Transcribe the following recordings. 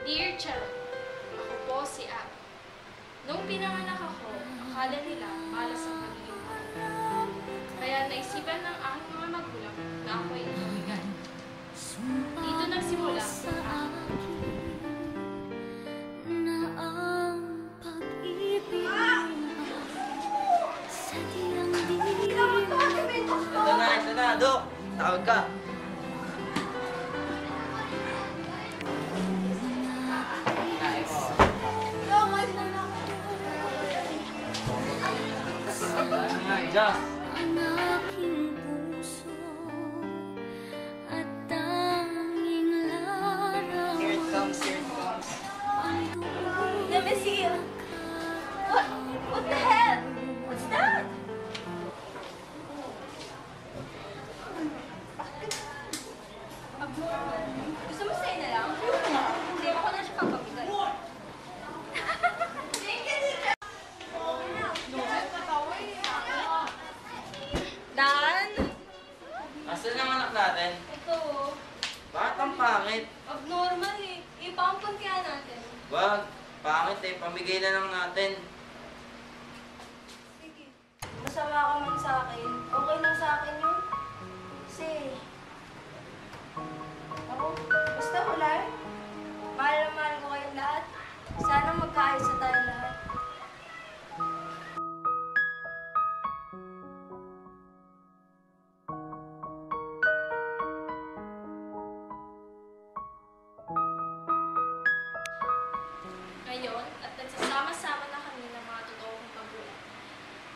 Dear Charot, ako po si Abby. Nung pinanganak ako, akala nila para sa pagiging ako. Kaya naisipan ng aking mga magulang na ako ay ibigay. Dito nagsimula ang Ito na, Dok. Tawag ka. Just. Ang aking puso at tanging larawan. Here it comes, here it comes. Let me see you. What the hell? What's that? Gusto mo sa'yo na lang? Hindi ako na siya kapabigay. Dan? Asan ang anak natin? Ito. Bakit ang pangit? Abnormal eh. Ipampun kaya natin. Wag, pangit eh. Pamigay na lang natin. Sige. Masama ka man sa akin. Okay lang sa akin yun. Kasi, ako, basta wala eh. Mahal na mahal ko kayong lahat. Sana magkaayos na tayo lahat. ngayon at nagsasama-sama na kami ng mga totoo kong magulang.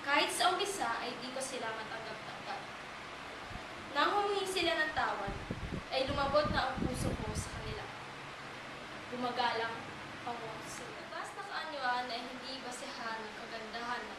Kahit sa umpisa ay di ko sila matanggap-tanggap. Nang humingi sila ng tawad, ay lumabot na ang puso ko sa kanila. Gumagalang ako sila. Taas na kaanyuan ay hindi basehan ng kagandahan ng